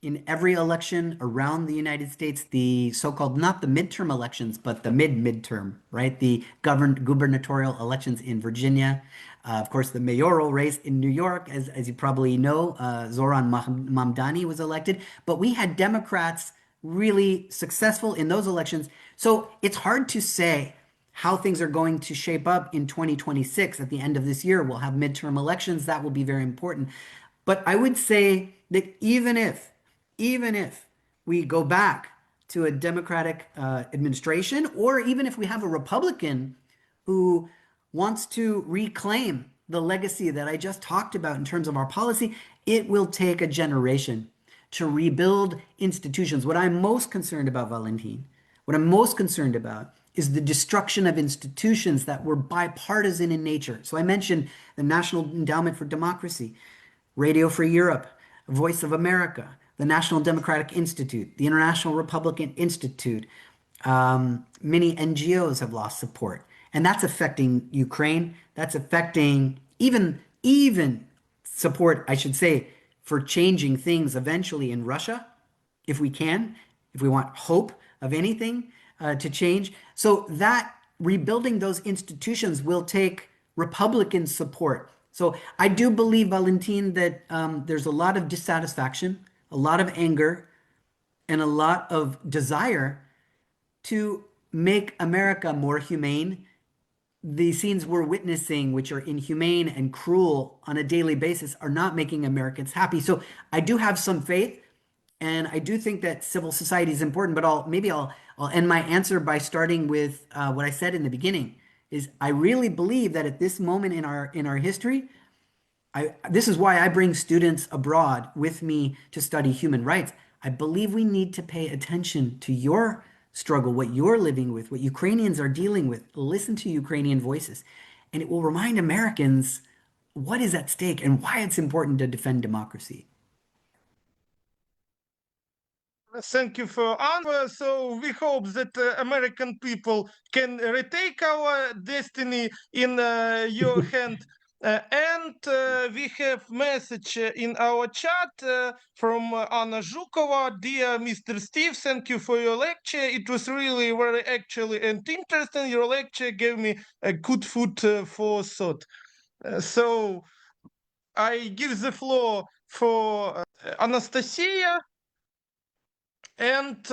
in every election around the United States, the so-called, not the midterm elections, but the midterm, right? The gubernatorial elections in Virginia. Of course, the mayoral race in New York, as you probably know, Zoran Mamdani was elected. But we had Democrats really successful in those elections. So it's hard to say how things are going to shape up in 2026. At the end of this year, we'll have midterm elections. That will be very important. But I would say that even if we go back to a Democratic administration, or even if we have a Republican who wants to reclaim the legacy that I just talked about in terms of our policy, it will take a generation to rebuild institutions. What I'm most concerned about, Valentin, what I'm most concerned about is the destruction of institutions that were bipartisan in nature. So I mentioned the National Endowment for Democracy, Radio Free Europe, Voice of America, the National Democratic Institute, the International Republican Institute. Many NGOs have lost support. And that's affecting Ukraine. That's affecting even support, I should say, for changing things eventually in Russia, if we can, if we want hope of anything to change. So that rebuilding those institutions will take Republican support. So I do believe, Valentin, that there's a lot of dissatisfaction, a lot of anger, and a lot of desire to make America more humane. The scenes we're witnessing, which are inhumane and cruel on a daily basis, are not making Americans happy. So I do have some faith, and I do think that civil society is important. But I'll end my answer by starting with what I said in the beginning. Is I really believe that at this moment in our history, this is why I bring students abroad with me to study human rights. I believe we need to pay attention to your struggle, what you're living with, what Ukrainians are dealing with. Listen to Ukrainian voices, and it will remind Americans what is at stake and why it's important to defend democracy. Thank you for answer. So we hope that American people can retake our destiny in your hand. And we have message in our chat from Anna Zhukova. Dear Mr. Steve, thank you for your lecture. It was really very actually and interesting. Your lecture gave me a good food for thought. So I give the floor for Anastasia. And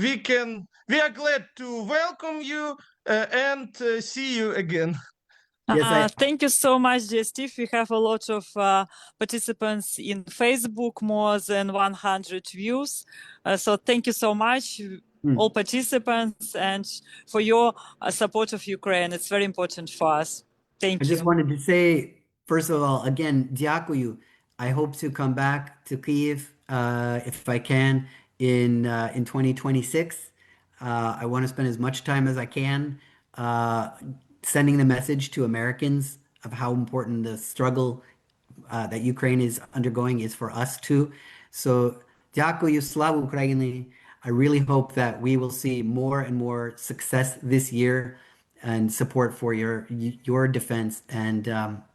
we are glad to welcome you and see you again. Yes, thank you so much, dear Steve. We have a lot of participants in Facebook, more than 100 views. So thank you so much, all participants, and for your support of Ukraine. It's very important for us. Thank you. I just wanted to say, first of all, again, дякую. I hope to come back to Kyiv if I can in 2026. I want to spend as much time as I can sending the message to Americans of how important the struggle that Ukraine is undergoing is for us too. So, дякую, слава Україні. I really hope that we will see more and more success this year and support for your defense. And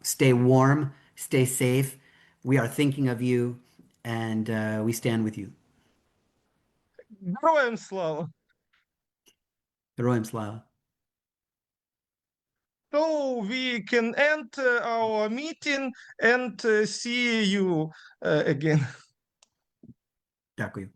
stay warm, stay safe. We are thinking of you, and we stand with you. Героям слава. Героям слава. So we can end our meeting and see you again. Дякую.